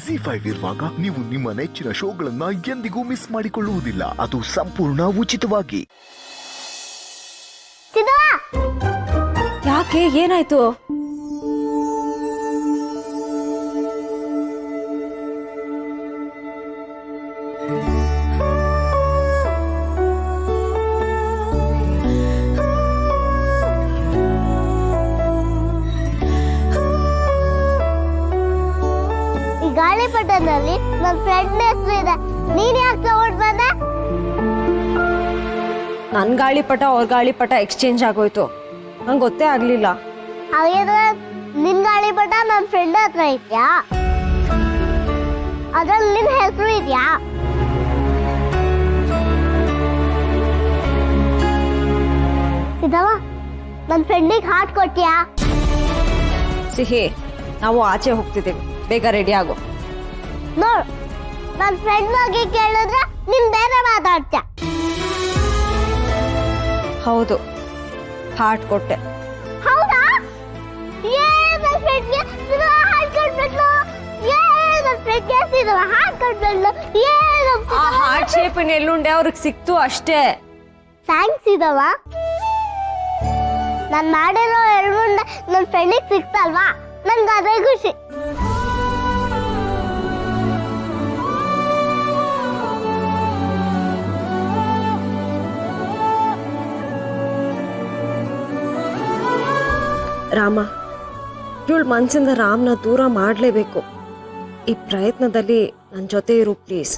ಜಿ5 ಇರುವಾಗ ನೀವು ನಿಮ್ಮ ನೆಚ್ಚಿನ ಶೋಗಳನ್ನ ಎಂದಿಗೂ ಮಿಸ್ ಮಾಡಿಕೊಳ್ಳುವುದಿಲ್ಲ. ಅದು ಸಂಪೂರ್ಣ ಉಚಿತವಾಗಿ. ಯಾಕೆ, ಏನಾಯ್ತು? ಗಾಳಿಪಟದಲ್ಲಿ ನನ್ನ ಫ್ರೆಂಡ್ ಹೆಸರು ಇದೆ. ನೀನ್ ಯಾಕೆ ತಗೊಂಡ್ ಬಂದೆ? ನನ್ ಗಾಳಿಪಟ ಅವ್ರ ಗಾಳಿಪಟ ಎಕ್ಸ್ಚೇಂಜ್ ಆಗೋಯ್ತು, ನಂಗೆ ಗೊತ್ತೇ ಆಗ್ಲಿಲ್ಲ. ಹಾಗಿದ್ರೆ ನಿನ್ ಗಾಳಿಪಟ ನನ್ನ ಫ್ರೆಂಡ್ ಹತ್ರ ಇದೆಯಾ? ಅದ್ರಲ್ಲಿ ನಿನ್ ಹೆಸರು ಇದೆಯಾ? ಇದವ ನನ್ನ ಫ್ರೆಂಡಿಗೆ ಹಾರ್ಟ್ ಕೊಟ್ಟಿಯಾ? ಸಿಹಿ, ನಾವು ಆಚೆ ಹೋಗ್ತಿದ್ದೀವಿ, ಬೇಗ ರೆಡಿ ಆಗು. ನೋಡು, ನನ್ನ ಫ್ರೆಂಡ್ ಬಗ್ಗೆ ಕೇಳಿದ್ರೆ ನೀನ್ ಬೇರೆ ಮಾತಾಡ್ತೀಯ. ಹೌದು, ಹಾರ್ಟ್ ಕೊಟ್ಟೆ. ಹೌದಾ? ನನ್ನ ಫ್ರೆಂಡ್ಗೆ ಹಾರ್ಟ್ ಕೊಟ್ಬಿಟ್ಲು. ನನ್ನ ಫ್ರೆಂಡ್ಗೆ ಹಾರ್ಟ್ ಕೊಟ್ಬಿಟ್ಲು. ಆ ಹಾರ್ಟ್ ಶೇಪಿನ ಎಲ್ಲುಂಡೆ ಅವ್ರಿಗೆ ಸಿಕ್ತು ಅಷ್ಟೇ. ಥ್ಯಾಂಕ್ಸ್ ಇದವ. ನಾನು ಮಾಡಿರೋ ಎಳ್ಳುಂಡೆ ನನ್ನ ಫ್ರೆಂಡಿಗೆ ಸಿಕ್ತಲ್ವಾ, ನನ್ಗೆ ಅದೇ ಖುಷಿ. ರಾಮ, ಇವಳು ಮನ್ಸಿಂದ ರಾಮ್ನ ದೂರ ಮಾಡಲೇಬೇಕು. ಈ ಪ್ರಯತ್ನದಲ್ಲಿ ನನ್ನ ಜೊತೆ ಇರು ಪ್ಲೀಸ್.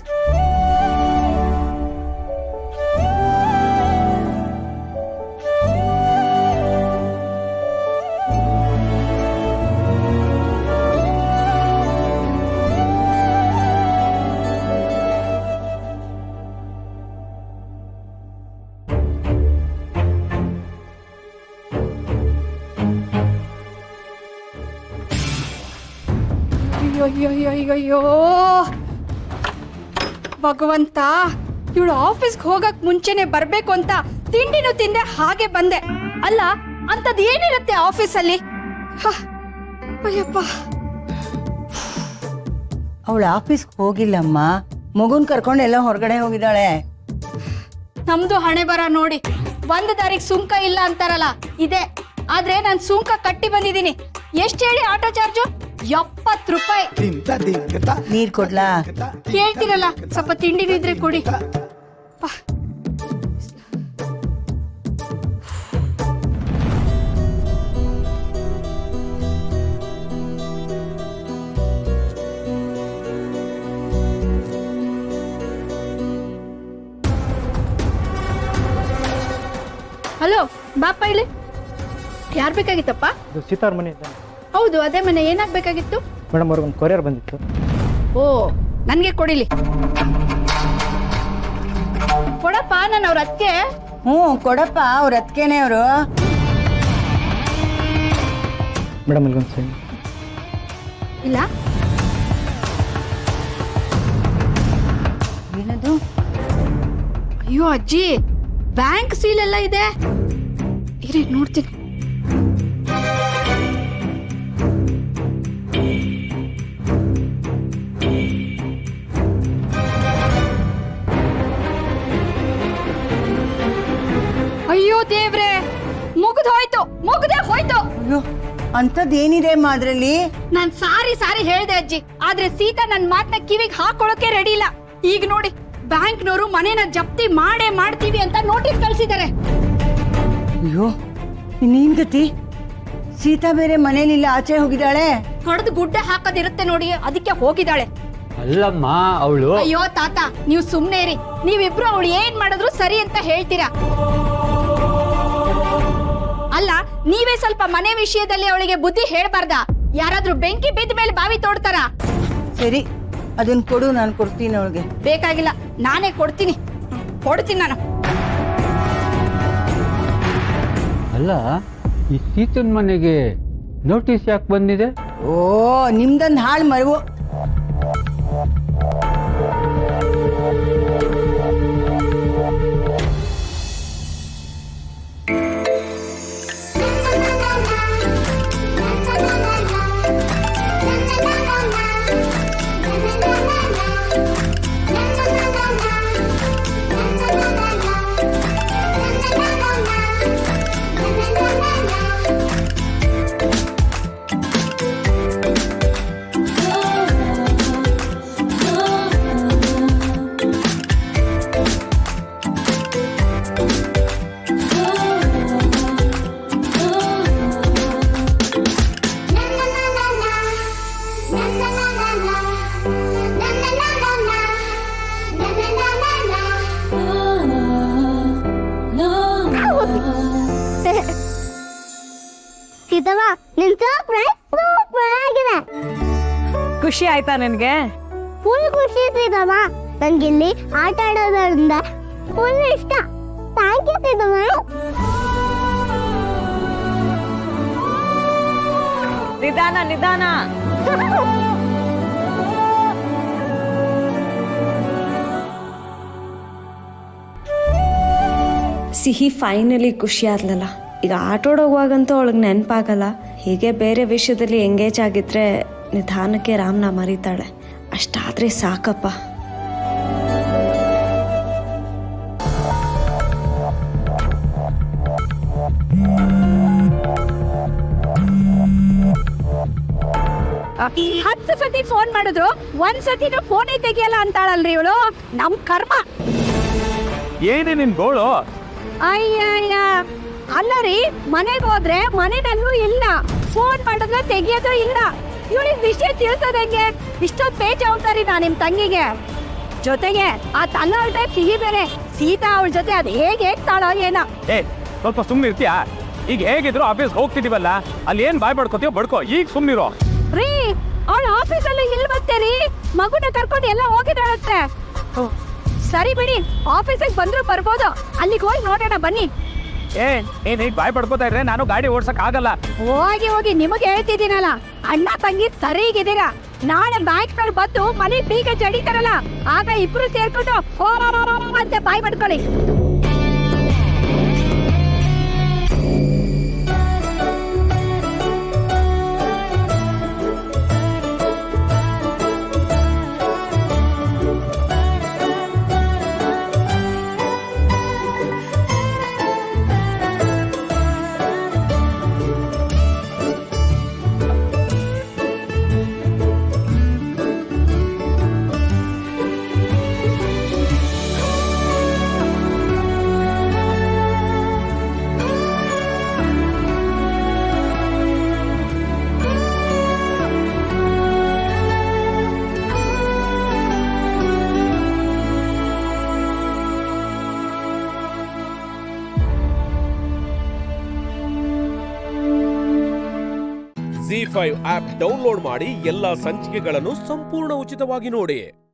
ಅಯ್ಯೋ ಭಗವಂತ, ಇವಳು ಆಫೀಸ್ಗೆ ಹೋಗಕ್ ಮುಂಚೆನೆ ಬರ್ಬೇಕು ಅಂತ ತಿಂಡಿನೂ ತಿಂದೆ, ಹಾಗೆ ಬಂದೆ. ಅಲ್ಲ, ಅಂತದ್ ಏನಿರುತ್ತೆ ಆಫೀಸಲ್ಲಿ? ಅಯ್ಯಪ್ಪ. ಅವಳು ಆಫೀಸ್ಗೆ ಹೋಗಿಲ್ಲಮ್ಮ, ಮಗುನ್ ಕರ್ಕೊಂಡು ಎಲ್ಲ ಹೊರಗಡೆ ಹೋಗಿದ್ದಾಳೆ. ನಮ್ದು ಹಣೆ ಬರ ನೋಡಿ, ಒಂದ್ ದಾರಿಗೆ ಸುಂಕ ಇಲ್ಲ ಅಂತಾರಲ್ಲ, ಇದೆ. ಆದ್ರೆ ನಾನ್ ಸುಂಕ ಕಟ್ಟಿ ಬಂದಿದ್ದೀನಿ. ಎಷ್ಟ್ ಹೇಳಿ ಆಟೋ ಚಾರ್ಜು? 70 ರೂಪಾಯಿ. ನೀರ್ ಕೊಡ್ಲಾ? ಕೇಳ್ತಿರಲ್ಲ, ಸ್ವಲ್ಪ ತಿಂಡಿನಿದ್ರೆ ಕೊಡಿ. ಹಲೋ, ಬಾಪ ಇಲ್ಲಿ. ಯಾರ್ ಬೇಕಾಗಿತ್ತಪ್ಪ? ಸೀತಾರ್ ಮನೆ. ಹೌದು, ಅದೇ ಮನೆ. ಏನಾಗ್ಬೇಕಾಗಿತ್ತು? ಮೇಡಮ್, ಅವ್ರಿಗೊಂದು ಕೊರಿಯರ್ ಬಂದಿತ್ತು. ಓ, ನನ್ಗೆ ಕೊಡಿಲಿ. ಕೊಡಪ್ಪ, ನಾನು ಅವ್ರ ಅತ್ತಿಗೆ. ಕೊಡಪ್ಪ, ಅವ್ರ ಅತ್ಕೇನೆ ಅವರು. ಮೇಡಮ್, ಇಲ್ಗೊಂದು ಸೈನ್. ಇಲ್ಲ. ಏನದು? ಅಯ್ಯೋ ಅಜ್ಜಿ, ಬ್ಯಾಂಕ್ ಸೀಲ್ ಎಲ್ಲ ಇದೆ. ಇರಿ, ನೋಡ್ತೀನಿ. ಅಯ್ಯೋ ದೇವ್ರೆ, ಮುಗ್ದು ಹೋಯ್ತು, ಮುಗ್ದೇ ಹೋಯ್ತು. ಅಯ್ಯೋ, ಅಂತದ್ದೇನಿದೆ ಅಮ್ಮ ಅದ್ರಲ್ಲಿ? ನಾನ್ ಸಾರಿ ಹೇಳ್ದೆ ಅಜ್ಜಿ, ಆದ್ರೆ ಸೀತಾ ನನ್ ಮಾತನ್ನ ಕಿವಿಗೆ ಹಾಕೊಳ್ಳೋಕೆ ರೆಡಿ ಇಲ್ಲ. ಈಗ ನೋಡಿ, ಬ್ಯಾಂಕ್ನವರು ಮನೇನ ಜಪ್ತಿ ಮಾಡ್ತೀವಿ ಅಂತ ನೋಟಿಸ್ ಕಳ್ಸಿದ್ದಾರೆ. ಅಯ್ಯೋ, ಇನ್ನೇನ್ ಗತಿ? ಸೀತಾ ಬೇರೆ ಮನೇಲಿಲ್ಲ, ಆಚೆ ಹೋಗಿದ್ದಾಳೆ. ಹೊಡೆದು ಗುಡ್ಡ ಹಾಕೋದಿರುತ್ತೆ ನೋಡಿ, ಅದಕ್ಕೆ ಹೋಗಿದ್ದಾಳೆ. ಅಲ್ಲಮ್ಮ, ಅವಳು. ಅಯ್ಯೋ ತಾತ, ನೀವು ಸುಮ್ನೆ ಇರಿ. ನೀವಿಬ್ರು ಅವಳು ಏನ್ ಮಾಡಿದ್ರು ಸರಿ ಅಂತ ಹೇಳ್ತೀರಾ? ಅಲ್ಲ, ನೀವೇ ಸ್ವಲ್ಪ ಮನೆ ವಿಷಯದಲ್ಲಿ ಅವಳಿಗೆ ಬುದ್ಧಿ ಹೇಳ್ಬಾರ್ದ? ಯಾರಾದ್ರೂ ಬೆಂಕಿ ಬಿದ್ದ ಮೇಲೆ ಬಾವಿ ತೋಡ್ತಾರ? ಸರಿ, ಅದನ್ನ ಕೊಡು, ನಾನು ಕೊಡ್ತೀನಿ ಅವಳಿಗೆ. ಬೇಕಾಗಿಲ್ಲ, ನಾನೇ ಕೊಡ್ತೀನಿ ನಾನು. ಅಲ್ಲ, ಈ ಸೀತನ್ ಮನೆಗೆ ನೋಟಿಸ್ ಯಾಕೆ ಬಂದಿದೆ? ಓ, ನಿಮ್ದೊಂದು ಹಾಳು ಮರವು. ಪ್ರೀತಮ್ಮ ನಿನ್ ಸೂಪರ್ ಆಗಿದೆ. ಖುಷಿ ಆಯ್ತಾ ನಿನ್ಗೆ? ಫುಲ್ ಖುಷಿ ಪ್ರೀತಮ್ಮ. ನಂಗಿಲ್ಲಿ ಆಟ ಆಡೋದ್ರಿಂದ ಫುಲ್ ಇಷ್ಟ. Thank you Preethamma. ನಿಧಾನ ನಿಧಾನ. ಸಿಹಿ ಫೈನಲಿ ಖುಷಿ ಆದ್ಲಲ್ಲ. ಈಗ ಆಟೋಡೋಗುವಾಗಂತೂ ಅವಳಿಗೆ ನೆನಪಾಗಲ್ಲ. ಹೀಗೆ ಬೇರೆ ವಿಷಯದಲ್ಲಿ ಎಂಗೇಜ್ ಆಗಿದ್ರೆ ನಿಧಾನಕ್ಕೆ ರಾಮ್ನ ಮರಿತಾಳೆ. ಅಷ್ಟಾದ್ರೆ ಸಾಕಪ್ಪ. ಹತ್ತು ಸತಿ ಫೋನ್ ಮಾಡಿದ್ರು ಒಂದ್ಸತಿನೂ ಫೋನೇ ತೆಗಿಯಲ್ಲ ಅಂತಾಳಲ್ರಿ ಇವಳು. ನಮ್ ಕರ್ಮ. ಏನೇ ನಿನ್ ಗೋಳು? ಅಯ್ಯ ಅಲ್ಲ ರೀ, ಮನೆಗೆ ಹೋದ್ರೆ ಮನೆಯಲ್ಲೂ ಇಲ್ಲ, ಫೋನ್ ಮಾಡಿದ್ರೆ ತೆಗಿಯೋದು ಇಲ್ಲ. ಇವಳಿಗೆ ವಿಷಯ ತಿಳಿಸೋದಂಗೆ? ಇಷ್ಟೊಂದು ಬೇಜವಾಬ್ದಾರಿ ನಾ ನಿಮ್ ತಂಗಿಗೆ. ಜೊತೆಗೆ ಆ ತನ್ನವಳ ಟೈಪ್ ಸಿಹಿ ಬೇರೆ. ಸೀತಾ ಅವಳ ಜೊತೆ ಅದು ಹೇಗೆ ತಾಳೋ ಏನೋ. ಸ್ವಲ್ಪ ಸುಮ್ಮನೆ ಇರ್ತೀಯಾ? ಈಗ ಹೇಗಿದ್ರು ಆಫೀಸ್ ಹೋಗ್ತಿದೀವಲ್ಲ, ಅಲ್ಲಿ ಏನ್ ಬಾಯ್ ಬಡ್ಕೋತೀವೋ ಬಡ್ಕೋ. ಈಗ ಸುಮ್ಮನಿರೋ ರೀ. ಅವಳ ಆಫೀಸಲ್ಲಿ ಇಲ್ಲಿ ಮತ್ತೆ ರೀ, ಮಗುನ ಕರ್ಕೊಂಡು ಎಲ್ಲ ಹೋಗಿದ್ದಾಳಂತೆ. ಸರಿ ಬಿಡಿ, ಆಫೀಸಿಗೆ ಬಂದ್ರು ಬರ್ಬೋದು. ಅಲ್ಲಿಗೆ ಹೋಗಿ ನೋಡೋಣ ಬನ್ನಿ. ಏನ್ ಈಗ ಬಾಯ್ ಪಡ್ಕೋತಾ ಇದ್ರೆ ನಾನು ಗಾಡಿ ಓಡ್ಸಕ್ ಆಗಲ್ಲ. ಹೋಗಿ ನಿಮಗೆ ಹೇಳ್ತಿದ್ದೀನಲ್ಲ, ಅಣ್ಣ ತಂಗಿ ಸರಿಗಿದ್ದೀರಾ. ನಾಳೆ ಬ್ಯಾಂಕ್ ನಲ್ಲಿ ಬಂದು ಮನೆ ಬೀಗ ಜಡಿತಾರಲ್ಲ, ಆಗ ಇಬ್ರು ಸೇರ್ಕೊಂಡು ಅಂತ ಬಾಯ್ ಪಡ್ಕೊಳ್ಳಿ. ZEE5 ಆಪ್ ಡೌನ್ಲೋಡ್ ಮಾಡಿ ಎಲ್ಲಾ ಸಂಚಿಕೆಗಳನ್ನು ಸಂಪೂರ್ಣ ಉಚಿತವಾಗಿ ನೋಡಿ.